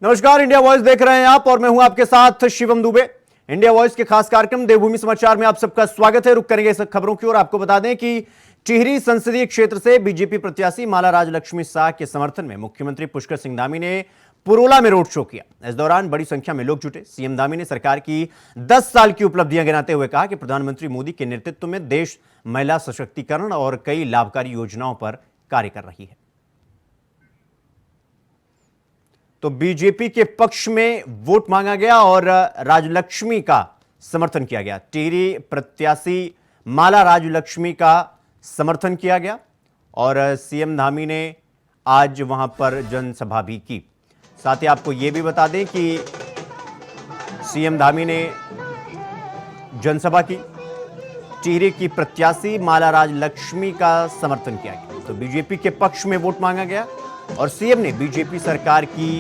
नमस्कार, India voice देख रहे हैं आप और मैं हूं आपके साथ शिवम दुबे। इंडिया वॉइस के खास कार्यक्रम देवभूमि समाचार में आप सबका स्वागत है। रुक करेंगे इस खबरों की ओर। आपको बता दें कि टिहरी संसदीय क्षेत्र से बीजेपी प्रत्याशी माला राजलक्ष्मी शाह के समर्थन में मुख्यमंत्री पुष्कर सिंह धामी ने पुरोला में रोड शो किया। इस दौरान बड़ी संख्या में लोग जुटे। सीएम धामी ने सरकार की 10 साल की उपलब्धियां गिनाते हुए कहा कि प्रधानमंत्री मोदी के नेतृत्व में देश महिला सशक्तिकरण और कई लाभकारी योजनाओं पर कार्य कर रही है। तो बीजेपी के पक्ष में वोट मांगा गया और राजलक्ष्मी का समर्थन किया गया। टिहरी प्रत्याशी माला राजलक्ष्मी का समर्थन किया गया और सीएम धामी ने आज वहां पर जनसभा भी की। साथ ही आपको यह भी बता दें कि सीएम धामी ने जनसभा की। टिहरी की प्रत्याशी माला राजलक्ष्मी का समर्थन किया गया। तो बीजेपी के पक्ष में वोट मांगा गया और सीएम ने बीजेपी सरकार की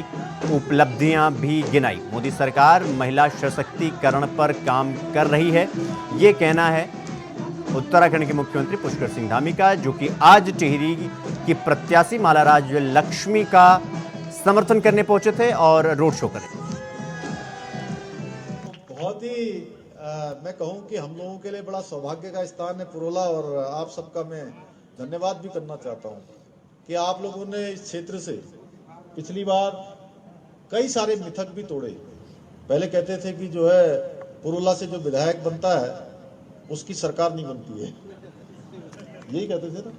उपलब्धियां भी गिनाई। मोदी सरकार महिला सशक्तिकरण पर काम कर रही है, ये कहना है उत्तराखंड के मुख्यमंत्री पुष्कर सिंह धामी का, जो कि आज टिहरी की प्रत्याशी माला राजलक्ष्मी का समर्थन करने पहुंचे थे और रोड शो करें। बहुत ही मैं कहूं कि हम लोगों के लिए बड़ा सौभाग्य का स्थान है पुरोला, और आप सबका मैं धन्यवाद भी करना चाहता हूं कि आप लोगों ने इस क्षेत्र से पिछली बार कई सारे मिथक भी तोड़े। पहले कहते थे कि जो है पुरोला से जो विधायक बनता है उसकी सरकार नहीं बनती है, यही कहते थे ना,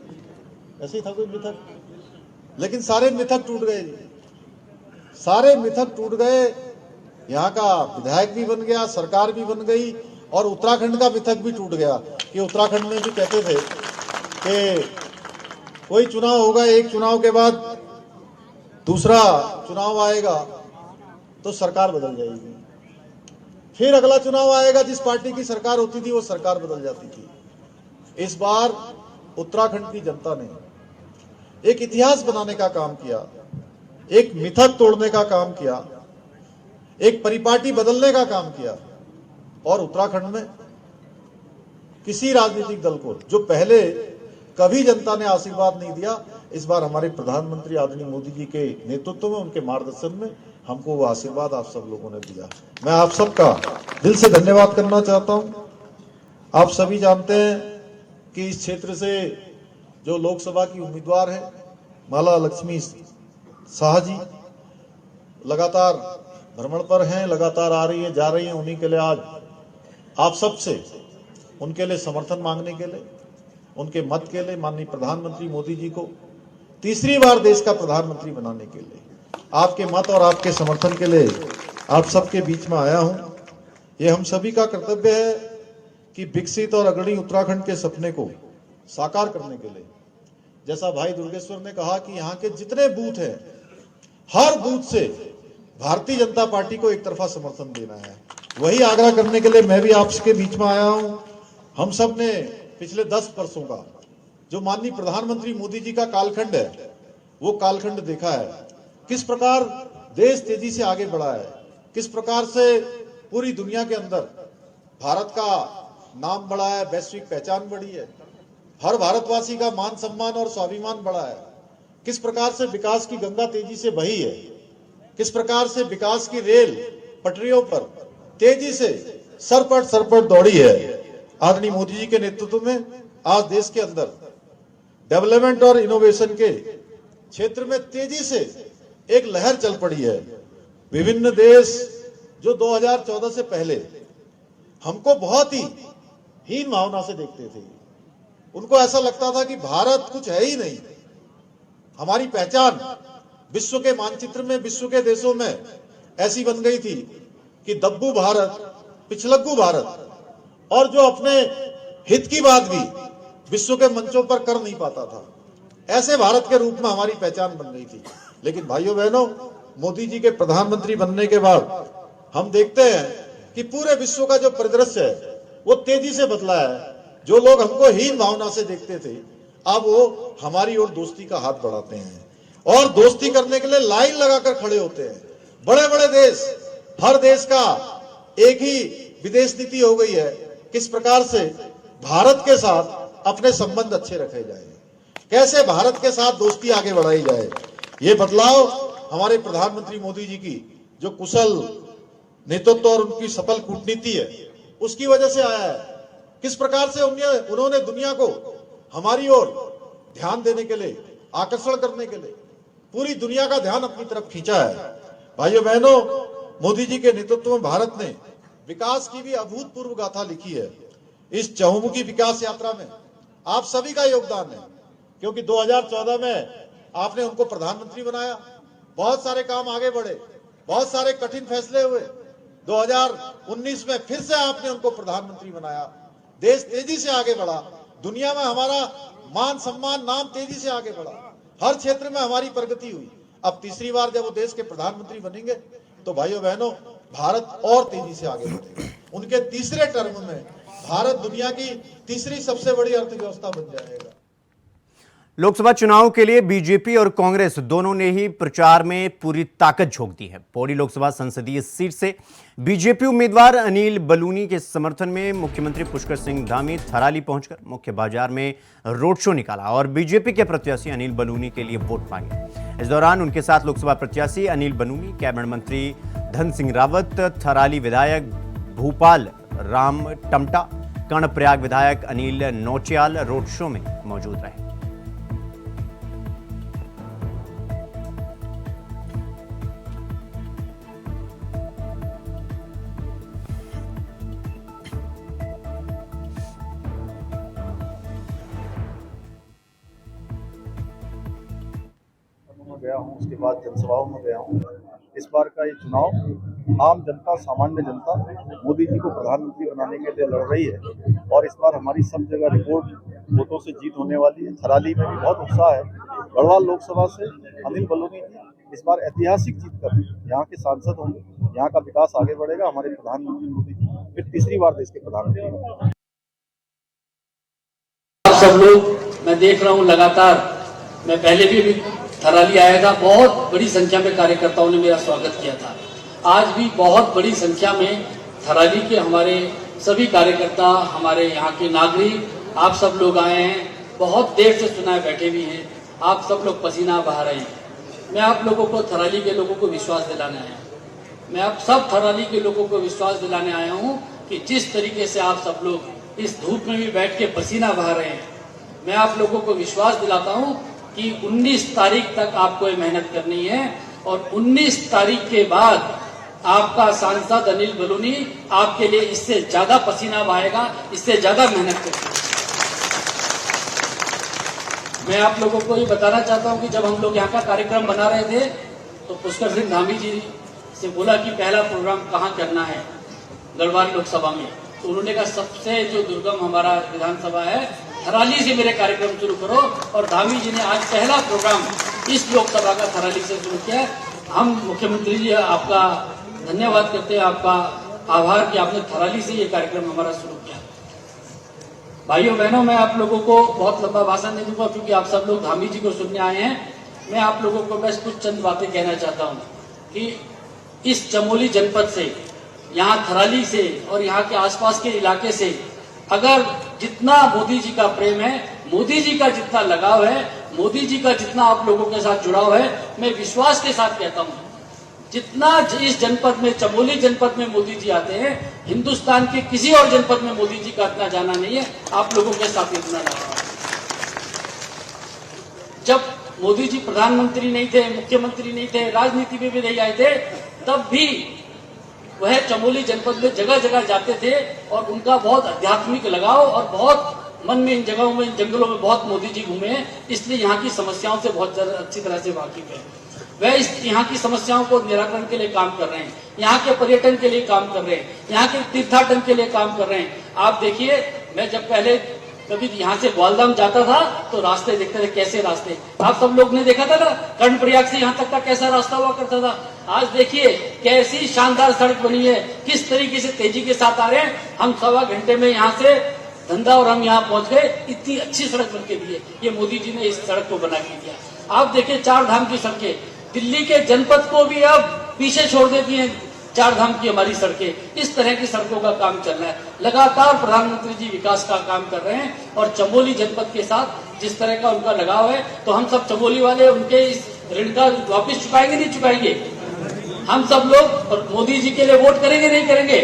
ऐसे ही था कोई मिथक। लेकिन सारे मिथक टूट गए, सारे मिथक टूट गए। यहाँ का विधायक भी बन गया, सरकार भी बन गई और उत्तराखंड का मिथक भी टूट गया कि उत्तराखंड में भी कहते थे कि कोई चुनाव होगा, एक चुनाव के बाद दूसरा चुनाव आएगा तो सरकार बदल जाएगी, फिर अगला चुनाव आएगा, जिस पार्टी की सरकार होती थी वो सरकार बदल जाती थी। इस बार उत्तराखंड की जनता ने एक इतिहास बनाने का काम किया, एक मिथक तोड़ने का काम किया, एक परिपाटी बदलने का काम किया और उत्तराखंड में किसी राजनीतिक दल को जो पहले कभी जनता ने आशीर्वाद नहीं दिया, इस बार हमारे प्रधानमंत्री आदरणीय मोदी जी के नेतृत्व में, उनके मार्गदर्शन में हमको वो आशीर्वाद आप सब लोगों ने दिया। मैं आप सबका दिल से धन्यवाद करना चाहता हूं। आप सभी जानते हैं कि इस क्षेत्र से जो लोकसभा की उम्मीदवार है माला लक्ष्मी शाह जी लगातार भ्रमण पर हैं, लगातार आ रही है, जा रही है। उन्हीं के लिए आज आप सबसे उनके लिए समर्थन मांगने के लिए, उनके मत के लिए माननीय प्रधानमंत्री मोदी जी को तीसरी बार देश का प्रधानमंत्री बनाने के लिए आपके मत और आपके समर्थन के लिए आप सबके बीच में आया हूं। ये हम सभी का कर्तव्य है कि विकसित और अग्रणी उत्तराखंड के सपने को साकार करने के लिए, जैसा भाई दुर्गेश्वर ने कहा कि यहाँ के जितने बूथ हैं, हर बूथ से भारतीय जनता पार्टी को एक तरफा समर्थन देना है। वही आग्रह करने के लिए मैं भी आपके बीच में आया हूं। हम सब ने पिछले 10 वर्षों का जो माननीय प्रधानमंत्री मोदी जी का कालखंड है, वो कालखंड देखा है। किस प्रकार देश तेजी से आगे बढ़ा है, किस प्रकार से पूरी दुनिया के अंदर भारत का नाम बढ़ा है, वैश्विक पहचान बढ़ी है, हर भारतवासी का मान सम्मान और स्वाभिमान बढ़ा है, किस प्रकार से विकास की गंगा तेजी से बही है, किस प्रकार से विकास की रेल पटरियों पर तेजी से सरपट दौड़ी है। आदरणीय मोदी जी के नेतृत्व में आज देश के अंदर डेवलपमेंट और इनोवेशन के क्षेत्र में तेजी से एक लहर चल पड़ी है। विभिन्न देश जो 2014 से पहले हमको बहुत ही हीन भावना से देखते थे, उनको ऐसा लगता था कि भारत कुछ है ही नहीं। हमारी पहचान विश्व के मानचित्र में, विश्व के देशों में ऐसी बन गई थी कि दब्बू भारत, पिछलग्गू भारत, और जो अपने हित की बात भी विश्व के मंचों पर कर नहीं पाता था, ऐसे भारत के रूप में हमारी पहचान बन गई थी। लेकिन भाइयों बहनों, मोदी जी के प्रधानमंत्री बनने के बाद हम देखते हैं कि पूरे विश्व का जो परिदृश्य है वो तेजी से बदला है। जो लोग हमको हीन भावना से देखते थे, अब वो हमारी ओर दोस्ती का हाथ बढ़ाते हैं और दोस्ती करने के लिए लाइन लगाकर खड़े होते हैं। बड़े बड़े देश, हर देश का एक ही विदेश नीति हो गई है, किस प्रकार से भारत के साथ अपने संबंध अच्छे रखे जाए, कैसे भारत के साथ दोस्ती आगे बढ़ाई जाए। ये बदलाव हमारे प्रधानमंत्री मोदी जी की जो कुशल नेतृत्व और उनकी सफल कूटनीति है उसकी वजह से आया है। किस प्रकार से उन्होंने दुनिया को हमारी ओर ध्यान देने के लिए, आकर्षण करने के लिए पूरी दुनिया का ध्यान अपनी तरफ खींचा है। भाइयों बहनों, मोदी जी के नेतृत्व में भारत ने विकास की भी अभूतपूर्व गाथा लिखी है। इस चहुमुखी विकास यात्रा में आप सभी का योगदान है, क्योंकि 2014 में आपने उनको प्रधानमंत्री बनाया, बहुत सारे काम आगे बढ़े, बहुत सारे कठिन फैसले हुए। 2019 में फिर से आपने उनको प्रधानमंत्री बनाया, देश तेजी से आगे बढ़ा, दुनिया में हमारा मान सम्मान नाम तेजी से आगे बढ़ा, हर क्षेत्र में हमारी प्रगति हुई। अब तीसरी बार जब वो देश के प्रधानमंत्री बनेंगे तो भाइयों बहनों भारत और तेजी से आगे बढ़ेगा। उनके तीसरे टर्म में भारत दुनिया की तीसरी सबसे बड़ी अर्थव्यवस्था बन जाएगा। लोकसभा चुनाव के लिए बीजेपी और कांग्रेस दोनों ने ही प्रचार में पूरी ताकत झोंक दी है। पौड़ी लोकसभा संसदीय सीट से बीजेपी उम्मीदवार अनिल बलूनी के समर्थन में मुख्यमंत्री पुष्कर सिंह धामी थराली पहुंचकर मुख्य बाजार में रोड शो निकाला और बीजेपी के प्रत्याशी अनिल बलूनी के लिए वोट मांगे। इस दौरान उनके साथ लोकसभा प्रत्याशी अनिल बलूनी, कैबिनेट मंत्री धन सिंह रावत, थराली विधायक भूपाल राम टमटा, कर्णप्रयाग विधायक अनिल नौटियाल रोड शो में मौजूद रहे। गया हूँ, उसके बाद जनसभाओं में गया हूँ। इस बार का ये चुनाव आम जनता, सामान्य जनता मोदी जी को प्रधानमंत्री बनाने के लिए लड़ रही है और इस बार हमारी सब जगह रिकॉर्ड वोटों से जीत होने वाली है। थराली में भी बहुत उत्साह है। गढ़वाल लोकसभा से अनिल बलूनी जी इस बार ऐतिहासिक जीत कर यहाँ के सांसद होंगे, यहाँ का विकास आगे बढ़ेगा। हमारे प्रधानमंत्री मोदी जी फिर तीसरी बार देश के प्रधानमंत्री होंगे। सब लोग मैं देख रहा हूँ लगातार, मैं पहले भी थराली आया था, बहुत बड़ी संख्या में कार्यकर्ताओं ने मेरा स्वागत किया था। आज भी बहुत बड़ी संख्या में थराली के हमारे सभी कार्यकर्ता, हमारे यहाँ के नागरिक, आप सब लोग आए हैं। बहुत देर से सुनाए बैठे भी हैं, आप सब लोग पसीना बहा रहे हैं। मैं आप लोगों को, थराली के लोगों को विश्वास दिलाने आया हूँ। मैं आप सब थराली के लोगों को विश्वास दिलाने आया हूँ कि जिस तरीके से आप सब लोग इस धूप में भी बैठ के पसीना बहा रहे हैं, मैं आप लोगों को विश्वास दिलाता हूँ कि 19 तारीख तक आपको ये मेहनत करनी है और 19 तारीख के बाद आपका सांसद अनिल बलूनी आपके लिए इससे ज्यादा पसीना बहाएगा, इससे ज्यादा मेहनत करेगा। मैं आप लोगों को ये बताना चाहता हूं कि जब हम लोग यहाँ का कार्यक्रम बना रहे थे तो पुष्कर सिंह धामी जी से बोला कि पहला प्रोग्राम कहाँ करना है गढ़वाल लोकसभा में, तो उन्होंने कहा सबसे जो दुर्गम हमारा विधानसभा है थराली से मेरे कार्यक्रम शुरू करो, और धामी जी ने आज पहला प्रोग्राम इस लोकसभा का थराली से शुरू किया। हम मुख्यमंत्री जी आपका धन्यवाद करते हैं, आपका आभार कि आपने थराली से ये कार्यक्रम हमारा शुरू किया। भाइयों बहनों, मैं आप लोगों को बहुत लंबा भाषण नहीं दूंगा क्योंकि आप सब लोग धामी जी को सुनने आए हैं। मैं आप लोगों को बस कुछ चंद बातें कहना चाहता हूँ कि इस चमोली जनपद से, यहाँ थराली से और यहाँ के आसपास के इलाके से अगर जितना मोदी जी का प्रेम है, मोदी जी का जितना लगाव है, मोदी जी का जितना आप लोगों के साथ जुड़ाव है, मैं विश्वास के साथ कहता हूँ जितना इस जनपद में, चमोली जनपद में मोदी जी आते हैं, हिंदुस्तान के किसी और जनपद में मोदी जी का इतना जाना नहीं है, आप लोगों के साथ इतना लगाव। जब मोदी जी प्रधानमंत्री नहीं थे, मुख्यमंत्री नहीं थे, राजनीति में भी नहीं आए थे, तब भी वह चमोली जनपद में जगह जगह जाते थे और उनका बहुत आध्यात्मिक लगाव और बहुत मन में इन जगहों में, इन जंगलों में बहुत मोदी जी घूमे हैं, इसलिए यहाँ की समस्याओं से बहुत अच्छी तरह से वाकिफ है। वह इस यहाँ की समस्याओं को निराकरण के लिए काम कर रहे हैं, यहाँ के पर्यटन के लिए काम कर रहे हैं, यहाँ के तीर्थाटन के लिए काम कर रहे हैं। आप देखिए, मैं जब पहले कभी यहाँ से ग्वालधाम जाता था तो रास्ते देखते थे, कैसे रास्ते आप सब लोग ने देखा था ना, कर्णप्रयाग से यहाँ तक का कैसा रास्ता हुआ करता था। आज देखिए कैसी शानदार सड़क बनी है, किस तरीके से तेजी के साथ आ रहे हैं। हम 1.25 घंटे में यहाँ से धंधा और हम यहाँ पहुंच गए, इतनी अच्छी सड़क बन के दी है। ये मोदी जी ने इस सड़क को बना के दिया। आप देखिए 4 धाम की सड़कें, दिल्ली के जनपद को भी अब पीछे छोड़ देती है 4 धाम की हमारी सड़कें। इस तरह की सड़कों का काम चल रहा है। लगातार प्रधानमंत्री जी विकास का काम कर रहे हैं और चमोली जनपद के साथ जिस तरह का उनका लगाव है, तो हम सब चमोली वाले उनके इस ऋण का वापिस चुकाएंगे नहीं चुकाएंगे? हम सब लोग और मोदी जी के लिए वोट करेंगे नहीं करेंगे?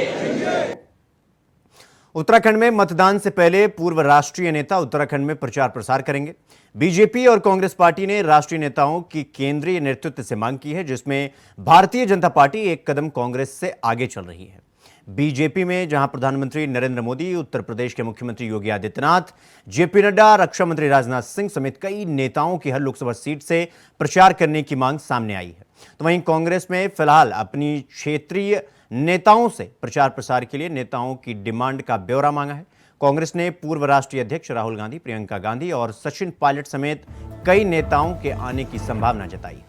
उत्तराखंड में मतदान से पहले पूर्व राष्ट्रीय नेता उत्तराखंड में प्रचार प्रसार करेंगे। बीजेपी और कांग्रेस पार्टी ने राष्ट्रीय नेताओं की केंद्रीय नेतृत्व से मांग की है, जिसमें भारतीय जनता पार्टी एक कदम कांग्रेस से आगे चल रही है। बीजेपी में जहां प्रधानमंत्री नरेंद्र मोदी, उत्तर प्रदेश के मुख्यमंत्री योगी आदित्यनाथ, जेपी नड्डा, रक्षा मंत्री राजनाथ सिंह समेत कई नेताओं की हर लोकसभा सीट से प्रचार करने की मांग सामने आई है, तो वहीं कांग्रेस में फिलहाल अपनी क्षेत्रीय नेताओं से प्रचार प्रसार के लिए नेताओं की डिमांड का ब्यौरा मांगा है। कांग्रेस ने पूर्व राष्ट्रीय अध्यक्ष राहुल गांधी, प्रियंका गांधी और सचिन पायलट समेत कई नेताओं के आने की संभावना जताई है।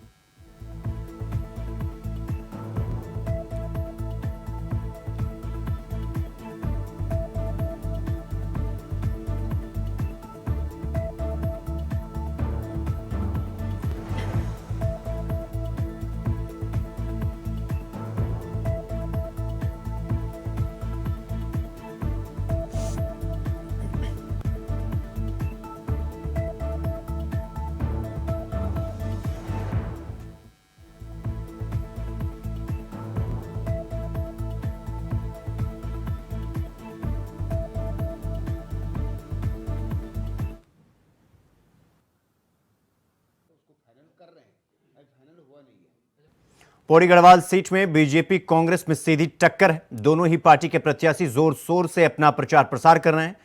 पौड़ी गढ़वाल सीट में बीजेपी कांग्रेस में सीधी टक्कर है। दोनों ही पार्टी के प्रत्याशी जोर शोर से अपना प्रचार प्रसार कर रहे हैं।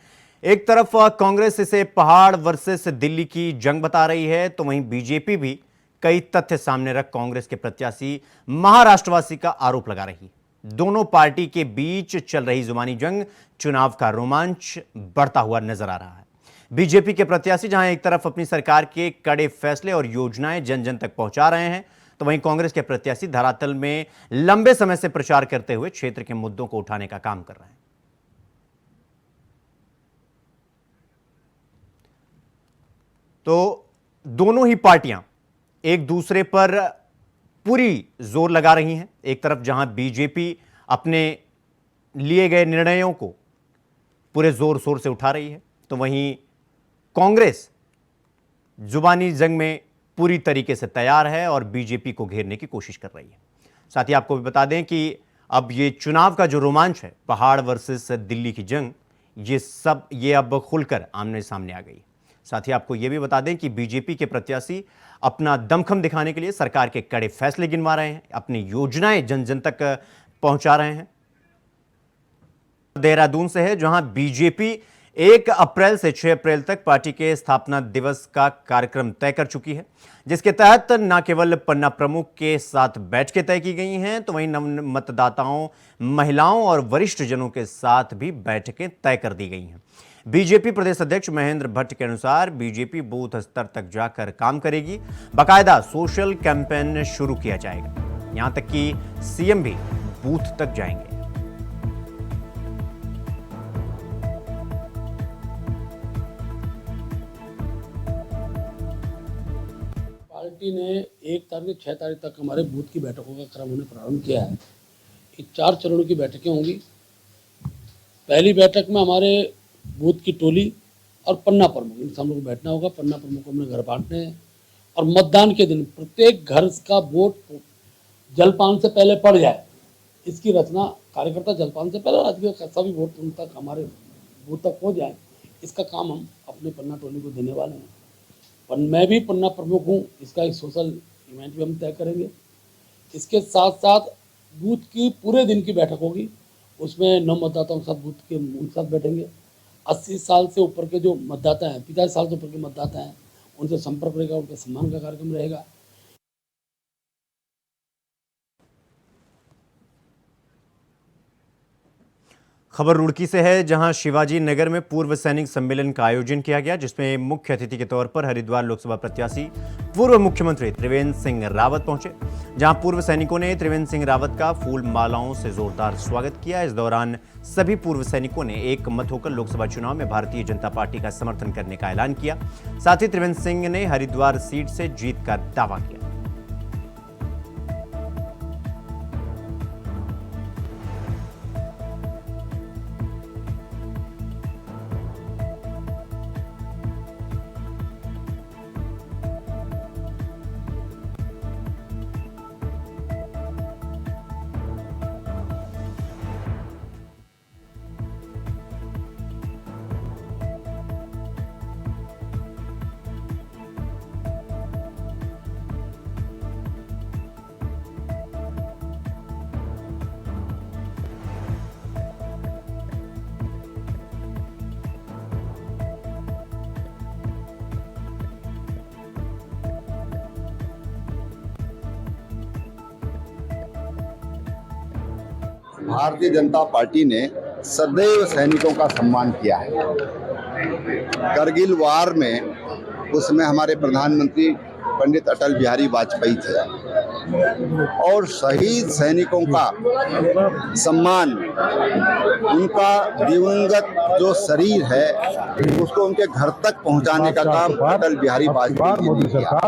एक तरफ कांग्रेस इसे पहाड़ वर्सेस दिल्ली की जंग बता रही है, तो वहीं बीजेपी भी कई तथ्य सामने रख कांग्रेस के प्रत्याशी महाराष्ट्रवासी का आरोप लगा रही है। दोनों पार्टी के बीच चल रही जुबानी जंग चुनाव का रोमांच बढ़ता हुआ नजर आ रहा है। बीजेपी के प्रत्याशी जहां एक तरफ अपनी सरकार के कड़े फैसले और योजनाएं जन जन तक पहुंचा रहे हैं, तो वहीं कांग्रेस के प्रत्याशी धरातल में लंबे समय से प्रचार करते हुए क्षेत्र के मुद्दों को उठाने का काम कर रहे हैं। तो दोनों ही पार्टियां एक दूसरे पर पूरी जोर लगा रही हैं। एक तरफ जहां बीजेपी अपने लिए गए निर्णयों को पूरे जोर शोर से उठा रही है, तो वहीं कांग्रेस जुबानी जंग में पूरी तरीके से तैयार है और बीजेपी को घेरने की कोशिश कर रही है। साथ ही आपको भी बता दें कि अब ये चुनाव का जो रोमांच है, पहाड़ वर्सेस दिल्ली की जंग, ये अब खुलकर आमने सामने आ गई। साथ ही आपको यह भी बता दें कि बीजेपी के प्रत्याशी अपना दमखम दिखाने के लिए सरकार के कड़े फैसले गिनवा रहे हैं, अपनी योजनाएं जन जन तक पहुंचा रहे हैं। देहरादून से है, जहां बीजेपी 1 अप्रैल से 6 अप्रैल तक पार्टी के स्थापना दिवस का कार्यक्रम तय कर चुकी है, जिसके तहत न केवल पन्ना प्रमुख के साथ बैठकें तय की गई हैं, तो वहीं नव मतदाताओं, महिलाओं और वरिष्ठ जनों के साथ भी बैठकें तय कर दी गई हैं। बीजेपी प्रदेश अध्यक्ष महेंद्र भट्ट के अनुसार बीजेपी बूथ स्तर तक जाकर काम करेगी। बाकायदा सोशल कैंपेन शुरू किया जाएगा, यहां तक कि सीएम भी बूथ तक जाएंगे। पार्टी ने 1 तारीख से 6 तारीख तक हमारे बूथ की बैठकों का क्रम हमने प्रारंभ किया है। ये 4 चरणों की बैठकें होंगी। पहली बैठक में हमारे बूथ की टोली और पन्ना प्रमुख, इन सब लोग बैठना होगा। पन्ना प्रमुख को हमने घर बांटने हैं और मतदान के दिन प्रत्येक घर का वोट जलपान से पहले पड़ जाए, इसकी रचना कार्यकर्ता जलपान से पहले राज्य के सभी वोट उन तक हमारे बूथ तक पहुँच जाए, इसका काम हम अपने पन्ना टोली को देने वाले हैं। पर मैं भी पन्ना प्रमुख हूँ, इसका एक सोशल इवेंट भी हम तय करेंगे। इसके साथ साथ बूथ की पूरे दिन की बैठक होगी, उसमें 9 मतदाताओं के साथ बूथ के उनके साथ बैठेंगे। 80 साल से ऊपर के जो मतदाता हैं, 50 साल से ऊपर के मतदाता हैं, उनसे संपर्क रहेगा, उनके सम्मान का कार्यक्रम रहेगा। खबर रुड़की से है, जहां शिवाजी नगर में पूर्व सैनिक सम्मेलन का आयोजन किया गया, जिसमें मुख्य अतिथि के तौर पर हरिद्वार लोकसभा प्रत्याशी पूर्व मुख्यमंत्री त्रिवेंद्र सिंह रावत पहुंचे। जहां पूर्व सैनिकों ने त्रिवेंद्र सिंह रावत का फूल मालाओं से जोरदार स्वागत किया। इस दौरान सभी पूर्व सैनिकों ने एक मत होकर लोकसभा चुनाव में भारतीय जनता पार्टी का समर्थन करने का ऐलान किया। साथ ही त्रिवेंद्र सिंह ने हरिद्वार सीट से जीत का दावा किया। भारतीय जनता पार्टी ने सदैव सैनिकों का सम्मान किया है। करगिल वार में उसमें हमारे प्रधानमंत्री पंडित अटल बिहारी वाजपेयी थे और शहीद सैनिकों का सम्मान, उनका दिवंगत जो शरीर है उसको उनके घर तक पहुंचाने का काम अटल बिहारी वाजपेयी जी ने किया।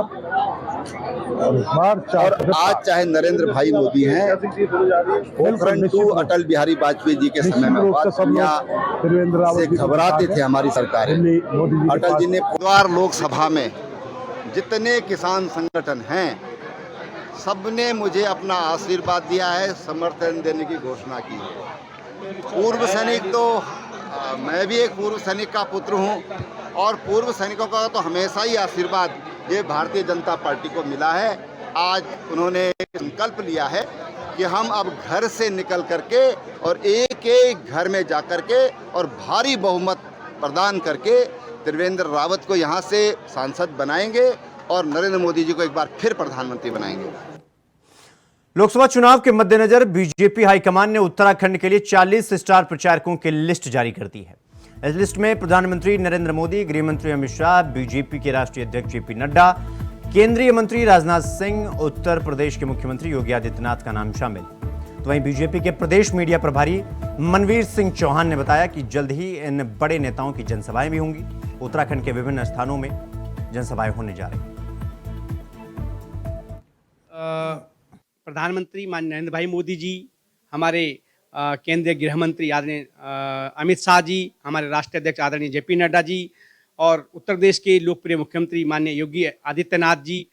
और आज चाहे नरेंद्र भाई मोदी हैं, पोखरण 2 अटल बिहारी वाजपेयी जी के समय में हुआ, दुनिया से घबराते थे हमारी सरकारें। अटल जी ने बुधवार लोकसभा में जितने किसान संगठन हैं सबने मुझे अपना आशीर्वाद दिया है, समर्थन देने की घोषणा की है। पूर्व सैनिक तो मैं भी एक पूर्व सैनिक का पुत्र हूं और पूर्व सैनिकों का तो हमेशा ही आशीर्वाद ये भारतीय जनता पार्टी को मिला है। आज उन्होंने संकल्प लिया है कि हम अब घर से निकल करके और एक एक घर में जा करके और भारी बहुमत प्रदान करके त्रिवेंद्र रावत को यहाँ से सांसद बनाएंगे और नरेंद्र मोदी जी को एक बार फिर प्रधानमंत्री बनाएंगे। लोकसभा चुनाव के मद्देनजर बीजेपी हाईकमान ने उत्तराखंड के लिए 40 स्टार प्रचारकों की लिस्ट जारी कर दी है। इस लिस्ट में प्रधानमंत्री नरेंद्र मोदी, गृह मंत्री अमित शाह, बीजेपी के राष्ट्रीय अध्यक्ष जेपी नड्डा, केंद्रीय मंत्री राजनाथ सिंह, उत्तर प्रदेश के मुख्यमंत्री योगी आदित्यनाथ का नाम शामिल। तो वहीं बीजेपी के प्रदेश मीडिया प्रभारी मनवीर सिंह चौहान ने बताया कि जल्द ही इन बड़े नेताओं की जनसभाएं भी होंगी। उत्तराखंड के विभिन्न स्थानों में जनसभाएं होने जा रही हैं। प्रधानमंत्री माननीय नरेंद्र भाई मोदी जी, हमारे केंद्रीय गृह मंत्री आदरणीय अमित शाह जी, हमारे राष्ट्रीय अध्यक्ष आदरणीय जेपी नड्डा जी और उत्तर प्रदेश के लोकप्रिय मुख्यमंत्री माननीय योगी आदित्यनाथ जी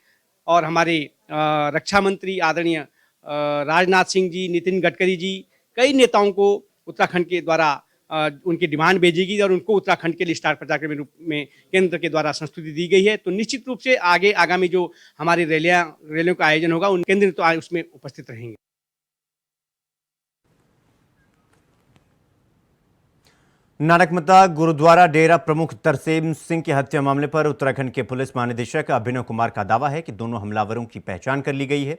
और हमारे रक्षा मंत्री आदरणीय राजनाथ सिंह जी, नितिन गडकरी जी, कई नेताओं को उत्तराखंड के द्वारा उनकी डिमांड भेजी गई और उनको उत्तराखंड के लिए स्टार प्रचारक के रूप में केंद्र के द्वारा संस्तुति दी गई है। तो निश्चित रूप से आगामी जो हमारी रैलियों का आयोजन होगा उन केंद्र तो उसमें उपस्थित रहेंगे। नानकमता गुरुद्वारा डेरा प्रमुख तरसेम सिंह की हत्या मामले पर उत्तराखंड के पुलिस महानिदेशक अभिनव कुमार का दावा है कि दोनों हमलावरों की पहचान कर ली गई है।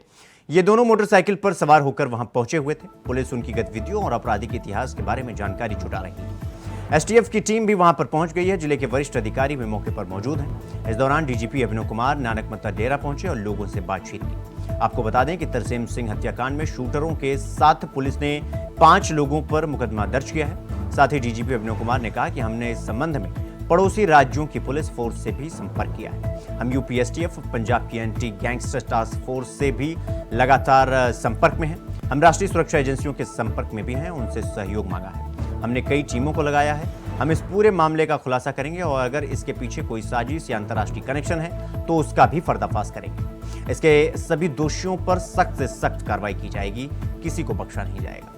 ये दोनों मोटरसाइकिल पर सवार होकर वहां पहुंचे हुए थे। पुलिस उनकी गतिविधियों और आपराधिक इतिहास के बारे में जानकारी जुटा रही है। एसटीएफ की टीम भी वहां पर पहुंच गई है। जिले के वरिष्ठ अधिकारी भी मौके पर मौजूद हैं। इस दौरान डीजीपी अभिनव कुमार नानकमता डेरा पहुंचे और लोगों से बातचीत की। आपको बता दें कि तरसेम सिंह हत्याकांड में शूटरों के साथ पुलिस ने 5 लोगों पर मुकदमा दर्ज किया है। साथ ही डीजीपी अभिनव कुमार ने कहा कि हमने इस संबंध में पड़ोसी राज्यों की पुलिस फोर्स से भी संपर्क किया है। हम यूपी एसटीएफ, पंजाब की एंटी गैंगस्टर टास्क फोर्स से भी लगातार संपर्क में हैं। हम राष्ट्रीय सुरक्षा एजेंसियों के संपर्क में भी हैं, उनसे सहयोग मांगा है। हमने कई टीमों को लगाया है। हम इस पूरे मामले का खुलासा करेंगे और अगर इसके पीछे कोई साजिश या अंतर्राष्ट्रीय कनेक्शन है तो उसका भी पर्दाफाश करेंगे। इसके सभी दोषियों पर सख्त से सख्त कार्रवाई की जाएगी, किसी को बख्शा नहीं जाएगा।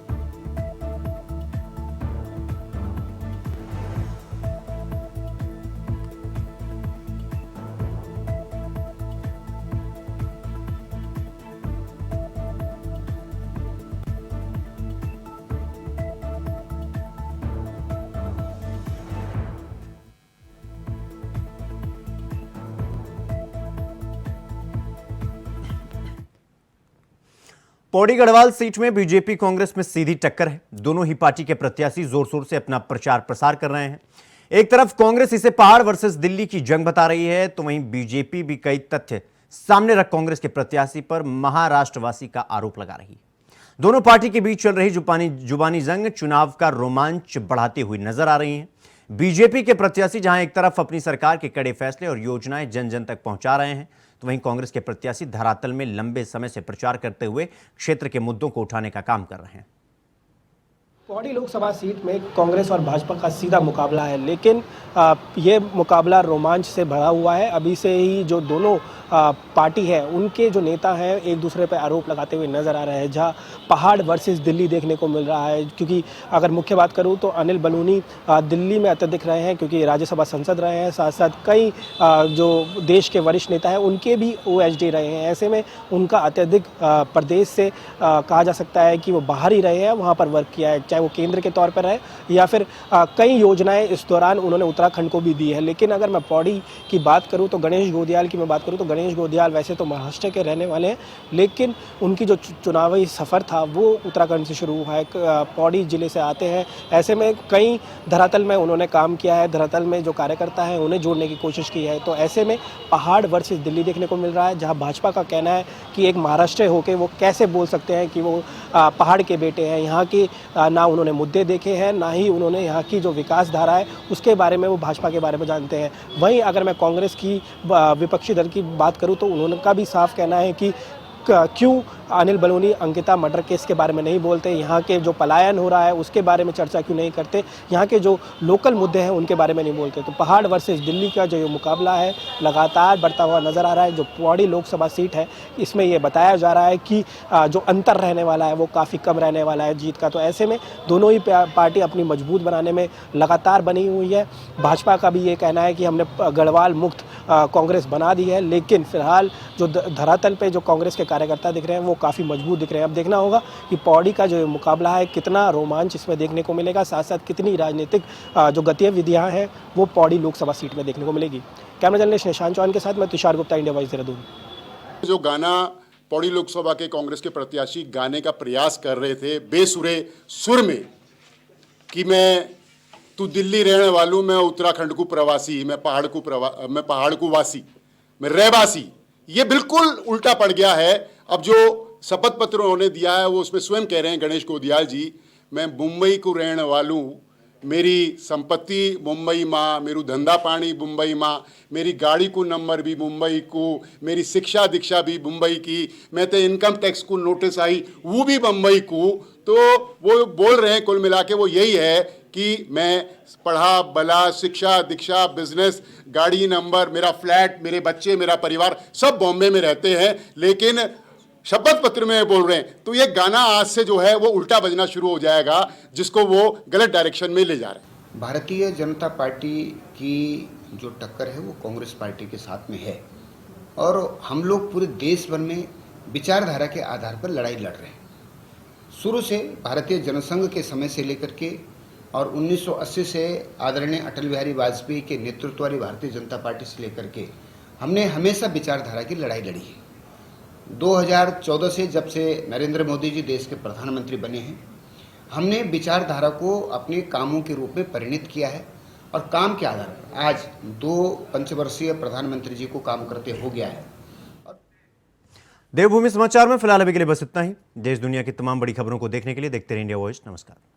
पौड़ी गढ़वाल सीट में बीजेपी कांग्रेस में सीधी टक्कर है। दोनों ही पार्टी के प्रत्याशी जोर शोर से अपना प्रचार प्रसार कर रहे हैं। एक तरफ कांग्रेस इसे पहाड़ वर्सेस दिल्ली की जंग बता रही है, तो वहीं बीजेपी भी कई तथ्य सामने रख कांग्रेस के प्रत्याशी पर महाराष्ट्रवासी का आरोप लगा रही है। दोनों पार्टी के बीच चल रही जुबानी जंग चुनाव का रोमांच बढ़ाती हुई नजर आ रही है। बीजेपी के प्रत्याशी जहां एक तरफ अपनी सरकार के कड़े फैसले और योजनाएं जन जन तक पहुंचा रहे हैं, तो वहीं कांग्रेस के प्रत्याशी धरातल में लंबे समय से प्रचार करते हुए क्षेत्र के मुद्दों को उठाने का काम कर रहे हैं। पौड़ी लोकसभा सीट में कांग्रेस और भाजपा का सीधा मुकाबला है, लेकिन ये मुकाबला रोमांच से भरा हुआ है। अभी से ही जो दोनों पार्टी है उनके जो नेता हैं एक दूसरे पर आरोप लगाते हुए नजर आ रहे हैं, जहां पहाड़ वर्सेस दिल्ली देखने को मिल रहा है। क्योंकि अगर मुख्य बात करूं तो अनिल बलूनी दिल्ली में अत्यधिक रहे हैं, क्योंकि राज्यसभा सांसद रहे हैं। साथ साथ कई जो देश के वरिष्ठ नेता हैं उनके भी OHD रहे हैं। ऐसे में उनका अत्यधिक प्रदेश से कहा जा सकता है कि वो बाहर ही रहे हैं, वहाँ पर वर्क किया है। चाहे चाहे वो केंद्र के तौर पर रहे या फिर कई योजनाएं इस दौरान उन्होंने उत्तराखंड को भी दी है। लेकिन अगर मैं पौड़ी की बात करूं तो गणेश गोदियाल की मैं बात करूं तो गणेश गोदियाल वैसे तो महाराष्ट्र के रहने वाले हैं, लेकिन उनकी जो चुनावी सफ़र था वो उत्तराखंड से शुरू हुआ है, पौड़ी ज़िले से आते हैं। ऐसे में कई धरातल में उन्होंने काम किया है, धरातल में जो कार्यकर्ता हैं उन्हें जोड़ने की कोशिश की है। तो ऐसे में पहाड़ वर्सेस दिल्ली देखने को मिल रहा है, जहां भाजपा का कहना है कि एक महाराष्ट्र होकर वो कैसे बोल सकते हैं कि वो पहाड़ के बेटे हैं। यहाँ की ना उन्होंने मुद्दे देखे हैं, ना ही उन्होंने यहाँ की जो विकास धारा है उसके बारे में वो भाजपा के बारे में जानते हैं। वहीं अगर मैं कांग्रेस की विपक्षी दल की बात करूँ तो उनका भी साफ कहना है कि क्यों अनिल बलूनी अंकिता मर्डर केस के बारे में नहीं बोलते, यहाँ के जो पलायन हो रहा है उसके बारे में चर्चा क्यों नहीं करते, यहाँ के जो लोकल मुद्दे हैं उनके बारे में नहीं बोलते। तो पहाड़ वर्सेस दिल्ली का जो ये मुकाबला है लगातार बढ़ता हुआ नज़र आ रहा है। जो पौड़ी लोकसभा सीट है इसमें ये बताया जा रहा है कि जो अंतर रहने वाला है वो काफ़ी कम रहने वाला है जीत का। तो ऐसे में दोनों ही पार्टी अपनी मजबूत बनाने में लगातार बनी हुई है। भाजपा का भी ये कहना है कि हमने गढ़वाल मुक्त कांग्रेस बना दी है, लेकिन फिलहाल जो धरातल पे जो कांग्रेस के कार्यकर्ता दिख रहे हैं वो काफ़ी मजबूत दिख रहे हैं। अब देखना होगा कि पौड़ी का जो मुकाबला है कितना रोमांच इसमें देखने को मिलेगा, साथ साथ कितनी राजनीतिक जो गतिविधियां हैं वो पौड़ी लोकसभा सीट में देखने को मिलेगी। कैमरा जर्नलिस्ट निशांत चौहान के साथ मैं तुषार गुप्ता, इंडिया वॉइस, देहरादून। जो गाना पौड़ी लोकसभा के कांग्रेस के प्रत्याशी गाने का प्रयास कर रहे थे बेसुरे सुर में कि मैं तू दिल्ली रहने वालू, मैं उत्तराखंड को प्रवासी, मैं पहाड़ को वासी, मैं रहवासी, ये बिल्कुल उल्टा पड़ गया है। अब जो शपथ पत्र उन्होंने दिया है वो उसमें स्वयं कह रहे हैं गणेश गोदियाल जी, मैं मुंबई को रहने वालू, मेरी संपत्ति मुंबई माँ, मेरू धंधा पानी मुंबई माँ, मेरी गाड़ी को नंबर भी मुंबई को, मेरी शिक्षा दीक्षा भी मुंबई की, मैं तो इनकम टैक्स को नोटिस आई वो भी मुंबई को। तो वो बोल रहे हैं कुल मिला के वो यही है कि मैं पढ़ा बला, शिक्षा दीक्षा, बिजनेस, गाड़ी नंबर, मेरा फ्लैट, मेरे बच्चे, मेरा परिवार सब बॉम्बे में रहते हैं, लेकिन शपथ पत्र में बोल रहे हैं। तो ये गाना आज से जो है वो उल्टा बजना शुरू हो जाएगा, जिसको वो गलत डायरेक्शन में ले जा रहे हैं। भारतीय जनता पार्टी की जो टक्कर है वो कांग्रेस पार्टी के साथ में है और हम लोग पूरे देश भर में विचारधारा के आधार पर लड़ाई लड़ रहे हैं। शुरू से भारतीय जनसंघ के समय से लेकर के और 1980 से आदरणीय अटल बिहारी वाजपेयी के नेतृत्व वाली भारतीय जनता पार्टी से लेकर के हमने हमेशा विचारधारा की लड़ाई लड़ी है। 2014 से जब से नरेंद्र मोदी जी देश के प्रधानमंत्री बने हैं, हमने विचारधारा को अपने कामों के रूप में परिणित किया है और काम के आधार पर आज 2 पंचवर्षीय प्रधानमंत्री जी को काम करते हो गया है। देवभूमि समाचार में फिलहाल अभी के लिए बस इतना ही। देश दुनिया की तमाम बड़ी खबरों को देखने के लिए देखते रहिए इंडिया वॉइस। नमस्कार।